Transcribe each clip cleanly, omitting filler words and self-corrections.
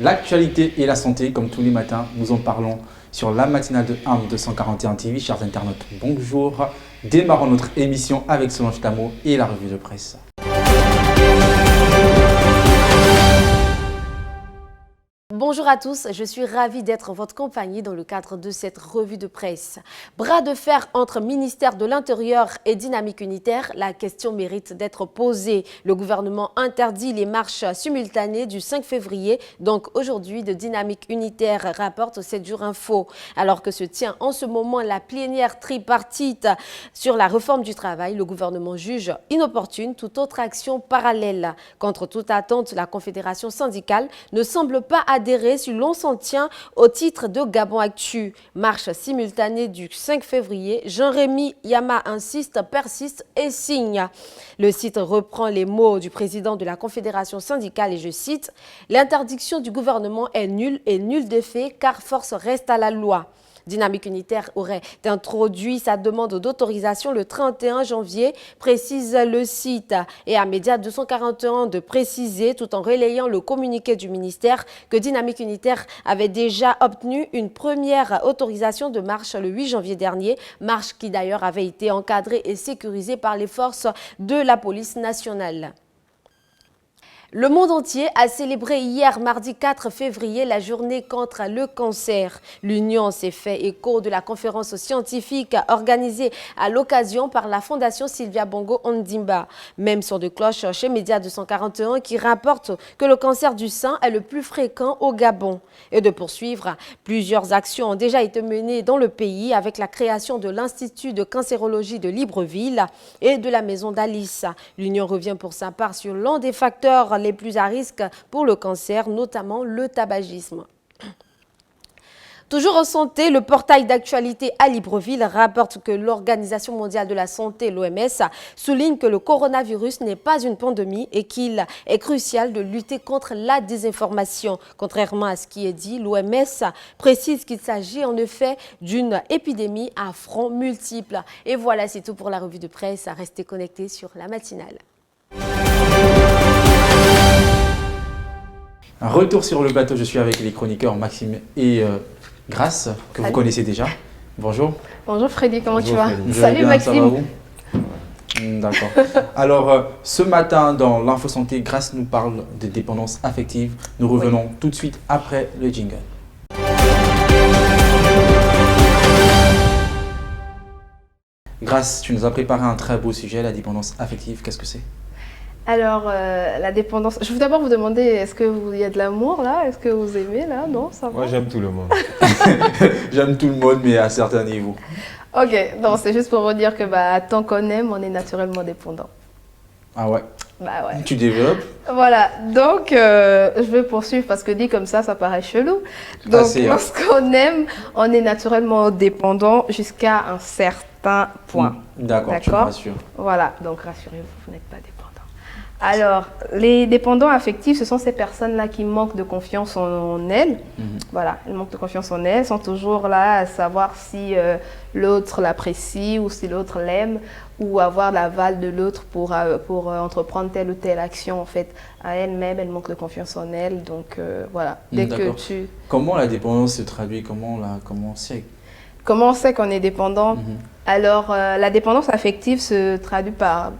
L'actualité et la santé, comme tous les matins, nous en parlons sur la matinale de AM 241 TV. Chers internautes, bonjour. Démarrons notre émission avec Solange Tamo et la revue de presse. Bonjour à tous, je suis ravie d'être en votre compagnie dans le cadre de cette revue de presse. Bras de fer entre ministère de l'Intérieur et Dynamique Unitaire, la question mérite d'être posée. Le gouvernement interdit les marches simultanées du 5 février, donc aujourd'hui de Dynamique Unitaire, rapporte 7 jours info. Alors que se tient en ce moment la plénière tripartite sur la réforme du travail, le gouvernement juge inopportune toute autre action parallèle. Contre toute attente, la Confédération syndicale ne semble pas adhérer si l'on s'en tient au titre de Gabon Actu. Marche simultanée du 5 février, Jean-Rémy Yama insiste, persiste et signe. Le site reprend les mots du président de la Confédération syndicale et je cite « L'interdiction du gouvernement est nulle et nulle d'effet car force reste à la loi ». Dynamique Unitaire aurait introduit sa demande d'autorisation le 31 janvier, précise le site. Et à Média 241 de préciser, tout en relayant le communiqué du ministère, que Dynamique Unitaire avait déjà obtenu une première autorisation de marche le 8 janvier dernier, marche qui d'ailleurs avait été encadrée et sécurisée par les forces de la police nationale. Le monde entier a célébré hier, mardi 4 février, la journée contre le cancer. L'Union s'est fait écho de la conférence scientifique organisée à l'occasion par la Fondation Sylvia Bongo Ondimba. Même son de cloche chez Média 241 qui rapporte que le cancer du sein est le plus fréquent au Gabon. Et de poursuivre, plusieurs actions ont déjà été menées dans le pays avec la création de l'Institut de cancérologie de Libreville et de la Maison d'Alice. L'Union revient pour sa part sur l'un des facteurs les plus à risque pour le cancer, notamment le tabagisme. Toujours en santé, le portail d'actualité à Libreville rapporte que l'Organisation mondiale de la santé, l'OMS, souligne que le coronavirus n'est pas une pandémie et qu'il est crucial de lutter contre la désinformation. Contrairement à ce qui est dit, l'OMS précise qu'il s'agit en effet d'une épidémie à front multiple. Et voilà, c'est tout pour la revue de presse. Restez connectés sur la matinale. Un retour sur le plateau, je suis avec les chroniqueurs Maxime et Grace, que vous connaissez déjà. Bonjour. Bonjour Freddy, comment tu vas? Salut bien, Maxime. D'accord. Alors, ce matin, dans l'Info Santé, Grace nous parle de dépendance affective. Nous revenons tout de suite après le jingle. Grace, tu nous as préparé un très beau sujet, la dépendance affective. Qu'est-ce que c'est? Alors, la dépendance... Je veux d'abord vous demander, est-ce qu'il y a de l'amour là? Est-ce que vous aimez là? Non, ça va? Moi, j'aime tout le monde. J'aime tout le monde, mais à certains niveaux. Ok, non, c'est juste pour vous dire que tant qu'on aime, on est naturellement dépendant. Ah ouais? Bah ouais. Tu développes? Voilà, donc je vais poursuivre parce que dit comme ça paraît chelou. Donc, lorsqu'on aime, on est naturellement dépendant jusqu'à un certain point. D'accord, tu me rassures. Voilà, donc rassurez-vous, vous n'êtes pas dépendant. Alors, les dépendants affectifs, ce sont ces personnes-là qui manquent de confiance en elles. Voilà, elles manquent de confiance en elles, sont toujours là à savoir si l'autre l'apprécie ou si l'autre l'aime ou avoir l'aval de l'autre pour entreprendre telle ou telle action. En fait, à elle-même, elle manque de confiance en elle. Donc, voilà, dès que tu... Comment la dépendance se traduit? Comment on sait? Comment on sait qu'on est dépendant? Alors, la dépendance affective se traduit par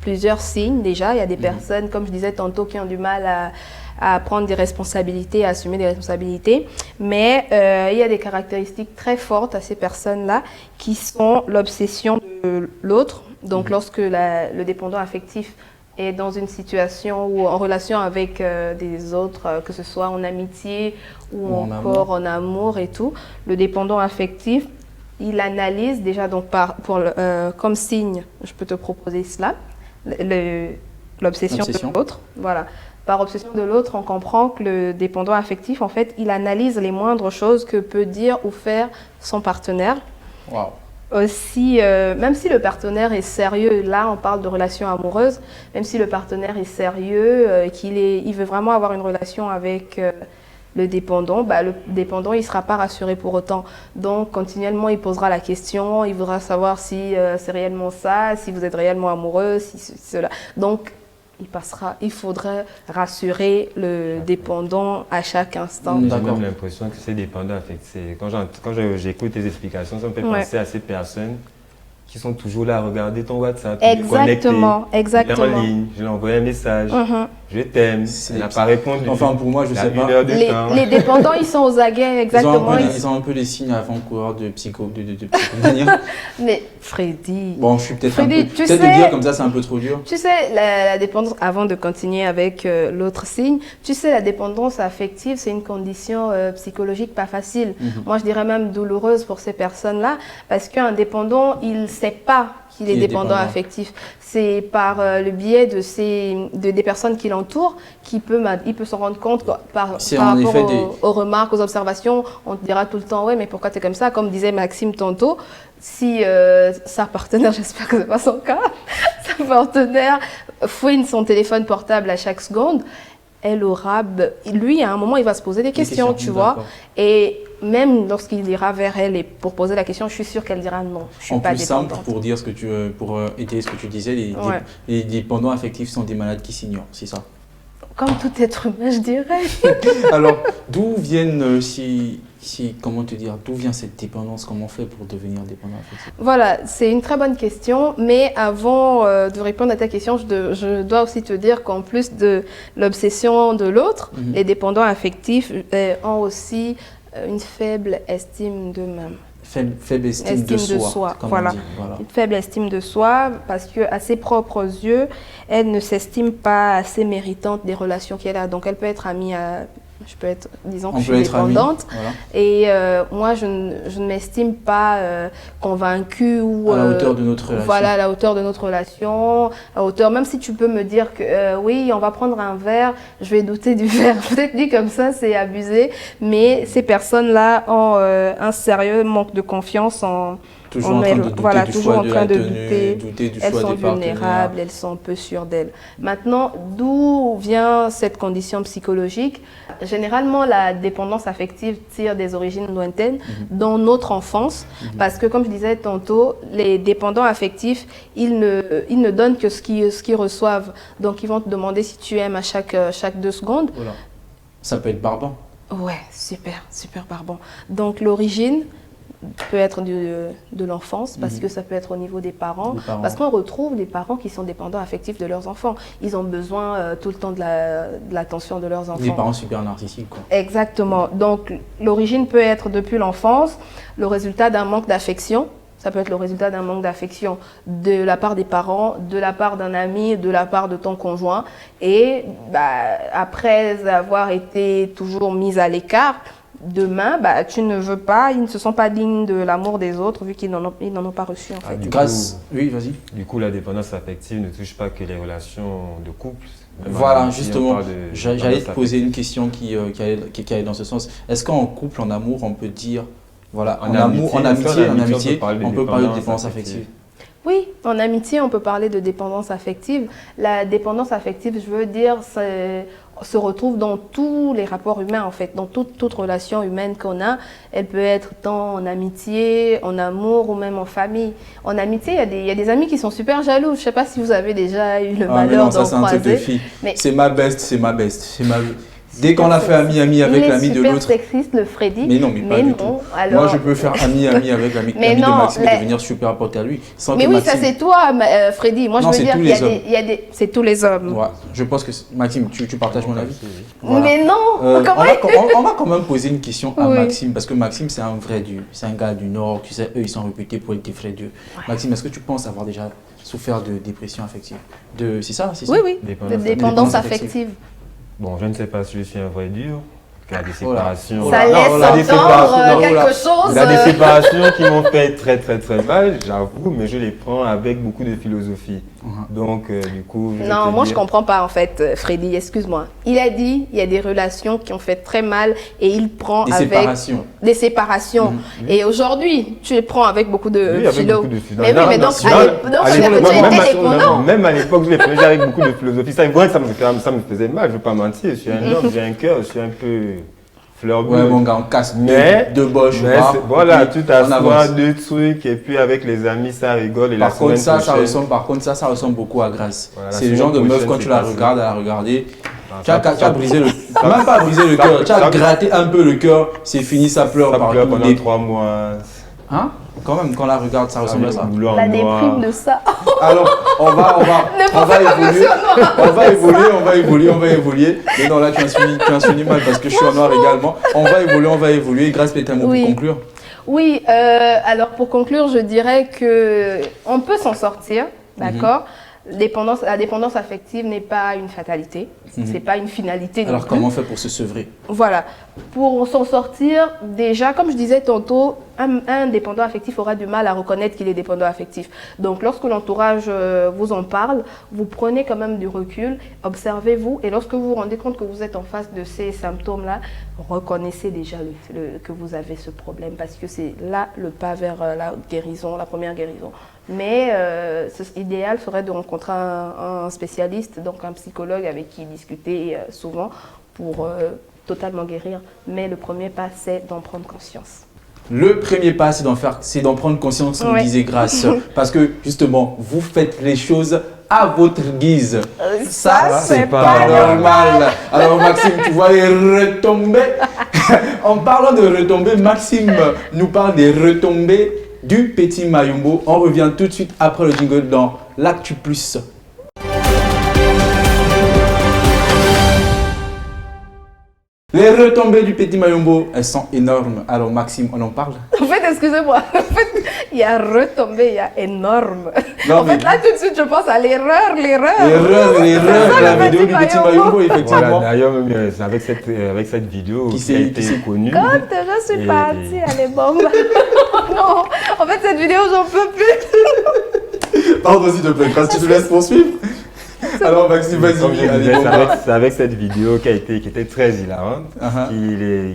plusieurs signes déjà. Il y a des personnes, comme je disais tantôt, qui ont du mal à prendre des responsabilités, à assumer des responsabilités. Mais il y a des caractéristiques très fortes à ces personnes-là qui sont l'obsession de l'autre. Donc lorsque le dépendant affectif est dans une situation ou en relation avec des autres, que ce soit en amitié ou encore en amour et tout, le dépendant affectif, il analyse déjà donc comme signe, je peux te proposer cela, l'obsession de l'autre. Voilà. Par obsession de l'autre, on comprend que le dépendant affectif, en fait, il analyse les moindres choses que peut dire ou faire son partenaire. Wow. Aussi, même si le partenaire est sérieux, là on parle de relation amoureuse, même si le partenaire est sérieux, il veut vraiment avoir une relation avec le dépendant, le dépendant il ne sera pas rassuré pour autant. Donc continuellement il posera la question, il voudra savoir si c'est réellement ça, si vous êtes réellement amoureux, si cela. Donc il passera. Il faudrait rassurer le dépendant à chaque instant. J'ai même l'impression que c'est dépendant affectif. Quand j'écoute tes explications, ça me fait penser à ces personnes qui sont toujours là à regarder ton WhatsApp. Exactement, exactement. En ligne, je lui envoie un message, je t'aime, elle n'a pas répondu. Enfin, pour moi, je sais pas. Les dépendants, ils sont aux aguets, exactement. Ils ont un peu les signes avant-coureurs de psychomania. Mais Freddy... Bon, je suis peut-être un peu... Peut-être de dire comme ça, c'est un peu trop dur. Tu sais, la dépendance, avant de continuer avec l'autre signe, tu sais, la dépendance affective, c'est une condition psychologique pas facile. Moi, je dirais même douloureuse pour ces personnes-là, parce qu'un dépendant, il ne sait pas qu'il est dépendant affectif. C'est par le biais de des personnes qui l'entourent qu'il peut s'en rendre compte par rapport aux remarques, aux observations. On te dira tout le temps, ouais, mais pourquoi tu es comme ça? Comme disait Maxime tantôt, si sa partenaire, j'espère que ce n'est pas son cas, sa partenaire fouine son téléphone portable à chaque seconde, lui, à un moment, il va se poser des questions, tu vois. Et même lorsqu'il ira vers elle et pour poser la question, je suis sûre qu'elle dira non, je suis pas dépendante. En plus simple, pour dire pour aider ce que tu disais, les dépendants affectifs sont des malades qui s'ignorent, c'est ça? Comme tout être humain, je dirais. Alors, d'où viennent, comment te dire, d'où vient cette dépendance? Comment on fait pour devenir dépendant affectif? Voilà, c'est une très bonne question. Mais avant de répondre à ta question, je dois aussi te dire qu'en plus de l'obsession de l'autre, les dépendants affectifs ont aussi une faible estime d'eux-mêmes. Faible estime de soi. Voilà. Une faible estime de soi parce qu'à ses propres yeux, elle ne s'estime pas assez méritante des relations qu'elle a. Donc elle peut être amie à... Je peux être, disons que je suis dépendante. Voilà. Et moi, je ne m'estime pas convaincue ou... à la hauteur de notre relation. Voilà, à la hauteur de notre relation. Même si tu peux me dire que oui, on va prendre un verre, je vais douter du verre. Peut-être dit comme ça, c'est abusé. Mais ces personnes-là ont un sérieux manque de confiance en... Toujours en train de douter du choix elles sont vulnérables, elles sont peu sûres d'elles. Maintenant, d'où vient cette condition psychologique? Généralement, la dépendance affective tire des origines lointaines dans notre enfance, parce que, comme je disais tantôt, les dépendants affectifs, ils ne donnent que ce qu'ils reçoivent. Donc, ils vont te demander si tu aimes à chaque 2 secondes. Voilà. Ça peut être barbant. Ouais, super barbant. Donc, l'origine peut être de l'enfance, parce que ça peut être au niveau des parents. Parce qu'on retrouve des parents qui sont dépendants affectifs de leurs enfants. Ils ont besoin tout le temps de l'attention de leurs enfants. Des parents super narcissiques, quoi. Exactement. Donc, l'origine peut être depuis l'enfance, le résultat d'un manque d'affection. Ça peut être le résultat d'un manque d'affection de la part des parents, de la part d'un ami, de la part de ton conjoint. Et après avoir été toujours mise à l'écart, demain, tu ne veux pas, ils ne se sont pas dignes de l'amour des autres vu qu'ils n'en ont pas reçu en fait. Oui, vas-y. Du coup, la dépendance affective ne touche pas que les relations de couple. Voilà, justement, j'allais te poser une question qui allait dans ce sens. Est-ce qu'en couple, en amour, on peut dire, voilà, en amitié, on peut parler de dépendance affective? Oui, en amitié, on peut parler de dépendance affective. La dépendance affective, je veux dire, se retrouve dans tous les rapports humains, en fait, dans toute relation humaine qu'on a. Elle peut être tant en amitié, en amour ou même en famille. En amitié, il y a des amis qui sont super jaloux. Je ne sais pas si vous avez déjà eu le malheur d'en croiser. Ça, c'est un truc de fille. C'est ma best. Dès qu'on a fait ami avec l'ami de l'autre. C'est super sexiste, le Freddy. Mais non, mais pas du tout. Alors... Moi, je peux faire ami avec l'ami de Maxime et devenir super pote à lui. Mais oui, ça c'est toi, Freddy. Moi, je veux dire, c'est tous les hommes. Ouais, je pense que Maxime, tu partages mon avis. Voilà. Mais non. On va quand même poser une question à Maxime, parce que Maxime, c'est un vrai dieu. C'est un gars du Nord. Tu sais, eux, ils sont réputés pour être des vrais dieux. Maxime, est-ce que tu penses avoir déjà souffert de dépression affective? C'est ça? Oui. De dépendance affective. Bon, je ne sais pas si je suis un vrai dur. Il y a des séparations. Ça laisse entendre quelque chose. Il y a des séparations qui m'ont fait très mal, j'avoue, mais je les prends avec beaucoup de philosophie. Donc, du coup... Non, moi, je ne comprends pas, en fait, Freddy, excuse-moi. Il a dit il y a des relations qui ont fait très mal et il prend des séparations. Et aujourd'hui, tu les prends avec beaucoup de philo. Mais oui, mais donc, même à l'époque, je les prenais avec beaucoup de philosophie. Ça me faisait mal, je ne vais pas mentir. Je suis un homme, j'ai un cœur, je suis un peu... fleur bleue. Ouais, mon gars, on casse Mais, deux boches. Voilà, tu t'assois, deux trucs, et puis avec les amis, ça rigole. Et par contre, ça ressemble beaucoup à Grace. Voilà, c'est le genre de meuf, quand tu la regardes, à la regarder, tu as brisé le cœur. Même pas brisé le cœur, tu as gratté un peu le cœur, c'est fini, ça pleure ça partout. pleure pendant 3 mois. Hein? Quand même, quand on la regarde, ça ressemble à ça. La déprime de ça. Alors, on va évoluer. Mais non, là, tu as fini mal parce que je suis en noir également. On va évoluer. Grâce, peut-être un mot pour conclure. Oui, alors pour conclure, je dirais qu'on peut s'en sortir, d'accord? La dépendance affective n'est pas une fatalité, c'est pas une finalité. Alors, comment on fait pour se sevrer? Voilà. Pour s'en sortir, déjà, comme je disais tantôt, un dépendant affectif aura du mal à reconnaître qu'il est dépendant affectif. Donc, lorsque l'entourage vous en parle, vous prenez quand même du recul, observez-vous, et lorsque vous vous rendez compte que vous êtes en face de ces symptômes-là, reconnaissez déjà que vous avez ce problème, parce que c'est là le pas vers la guérison, la première guérison. Mais l'idéal serait de rencontrer un spécialiste, donc un psychologue avec qui discuter souvent pour totalement guérir. Mais le premier pas, c'est d'en prendre conscience. Le premier pas, c'est d'en prendre conscience, comme disait Grace. Parce que justement, vous faites les choses à votre guise. Ça, c'est pas normal. Alors Maxime, tu vois les retombées. En parlant de retombées, Maxime nous parle des retombées du Petit Mayombo. On revient tout de suite après le jingle dans l'Actu Plus. Les retombées du Petit Mayombo, elles sont énormes. Alors Maxime, on en parle? En fait, excusez-moi, il y a retombé, il y a énorme. Non, en fait, là, tout de suite, je pense à l'erreur. L'erreur, la vidéo du Petit Mayombo, effectivement. Voilà, d'ailleurs, c'est avec cette vidéo qui a été connue. Quand je suis partie, elle est bombe. Non, en fait, cette vidéo, j'en peux plus. Pardon, s'il te plaît, Grace, tu te laisses poursuivre? Alors Maxime, vas-y. C'est avec cette vidéo qui était très hilarante,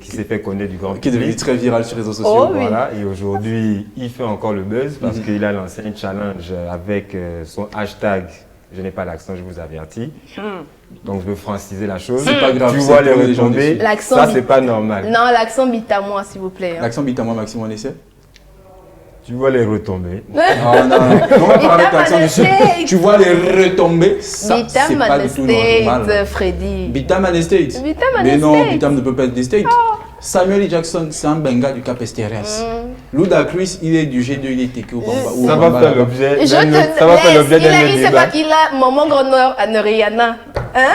qui s'est fait connaître du grand public. Qui est devenu très viral sur les réseaux sociaux. Voilà, et aujourd'hui, il fait encore le buzz parce qu'il a lancé un challenge avec son hashtag. Je n'ai pas l'accent, je vous avertis. Donc je veux franciser la chose. C'est pas grave. Tu vois les retombées, ça c'est pas normal. Non, l'accent bite à moi, s'il vous plaît. L'accent bite à moi, Maxime, on essaie. Tu vois les retombées. Non. On va parler avec l'accent du sud. Tu vois les retombées. Ça, c'est pas du tout normal. Freddy. Bitam and Estate. Mais non, Bitam ne peut pas être des States. Samuel L. Jackson, c'est un benga du Cap Estéres. Ludacris, il est du G2, il est TK au Bamba. Ça va faire l'objet. Ça va faire l'objet d'un débat. Il sait pas qu'il a Maman Grandeur à Rihanna.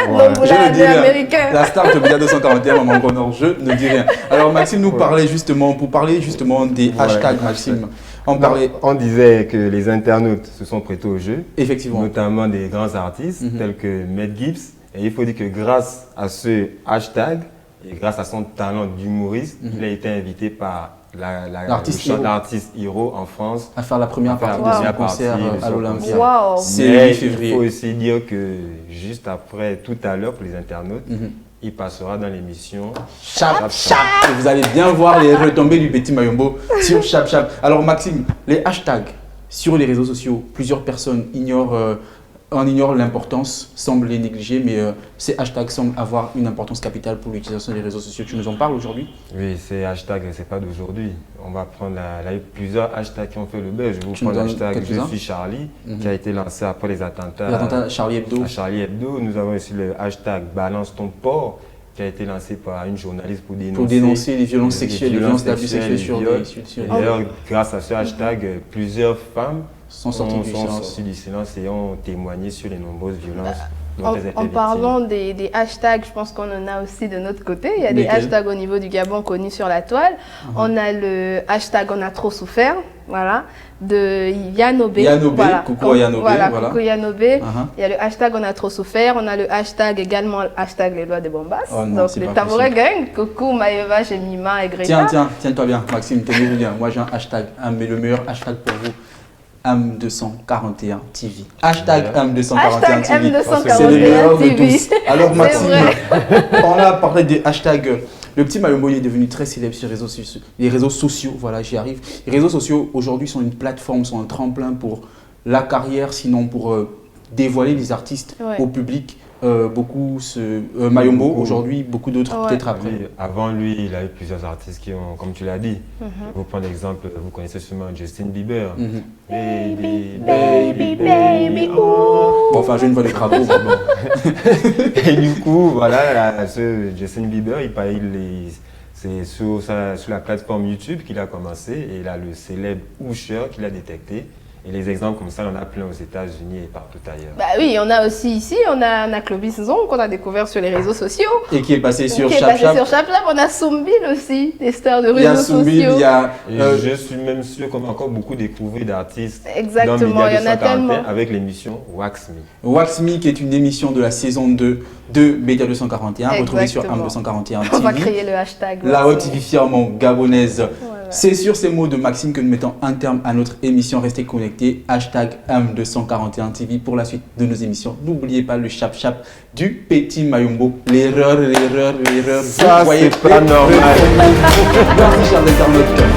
Donc vous l'avez américain. La star de Bia 241, Maman Grandeur, je ne dis rien. Alors Maxime nous parlait justement, pour parler justement des hashtags, Maxime. On disait que les internautes se sont prêtés au jeu, effectivement, notamment des grands artistes tels que Matt Gibbs. Et il faut dire que grâce à ce hashtag et grâce à son talent d'humoriste, il a été invité par l'artiste Hiro en France à faire la première partie de son concert à l'Olympia. Wow. C'est février. Il faut aussi dire que juste après, tout à l'heure, pour les internautes, il passera dans l'émission Chap Chap. Et vous allez bien voir les retombées du Petit Mayombo sur Chap Chap. Alors Maxime, les hashtags sur les réseaux sociaux, plusieurs personnes en ignorent l'importance, semblent les négliger, mais ces hashtags semblent avoir une importance capitale pour l'utilisation des réseaux sociaux. Tu nous en parles aujourd'hui? Oui, ces hashtags, ce n'est pas d'aujourd'hui. On va prendre plusieurs hashtags qui ont fait le buzz. Je vous prends l'hashtag Je suis Charlie, qui a été lancé après les attentats. L'attentat Charlie Hebdo. À Charlie Hebdo. Nous avons aussi le hashtag Balance ton porc, qui a été lancé par une journaliste pour dénoncer les violences sexuelles, les violences d'abus sexuels sur les... D'ailleurs, grâce à ce hashtag, plusieurs femmes sont sorties du silence et ont témoigné sur les nombreuses violences. En parlant des hashtags, je pense qu'on en a aussi de notre côté. Il y a des hashtags au niveau du Gabon connus sur la toile. On a le hashtag On a trop souffert, voilà, de Yanobé. Coucou Yanobé. Coucou Yanobé. Il y a le hashtag On a trop souffert. On a le hashtag également, hashtag les lois de Bombas. Donc le Tabouret Gang. Coucou Maëva, Jemima et Greta. Tiens-toi bien, Maxime, tenez-vous bien. Moi j'ai un hashtag, le meilleur hashtag pour vous. AM241 TV. Hashtag AM241 TV. C'est le meilleur de tous. Alors Maxime, on a parlé des hashtags. Le Petit Mayombo est devenu très célèbre sur les réseaux sociaux. Voilà, j'y arrive. Les réseaux sociaux aujourd'hui sont une plateforme, sont un tremplin pour la carrière, sinon pour dévoiler les artistes au public. beaucoup Mayombo, aujourd'hui beaucoup d'autres peut-être après. Oui, avant lui, il a eu plusieurs artistes qui ont, comme tu l'as dit, vous prenez l'exemple, vous connaissez sûrement Justin Bieber. Baby, baby, baby, oh. Bon, enfin, j'ai une voix de crapaud, vraiment. Et du coup, voilà, ce Justin Bieber, c'est sur la plateforme YouTube qu'il a commencé et il a le célèbre Usher qu'il a détecté. Et les exemples comme ça, on en a plein aux États-Unis et partout ailleurs. Bah oui, on a aussi ici, on a Clovis Zong qu'on a découvert sur les réseaux sociaux. Et qui est passé sur Chap. On a Soumbil aussi, des stars de réseaux sociaux. Il y a je suis même sûr qu'on va encore beaucoup découvrir d'artistes. Exactement, il y en a tellement. Avec l'émission Wax Me. Wax Me, qui est une émission de la saison 2 de Média 241, retrouvée sur AM 241 TV. On va créer le hashtag. La haute TV fièrement gabonaise. C'est sur ces mots de Maxime que nous mettons un terme à notre émission. Restez connectés. Hashtag AM241 TV pour la suite de nos émissions. N'oubliez pas le chap-chap du petit Mayombo. L'erreur. Ça, c'est pas normal. Merci, chers internautes.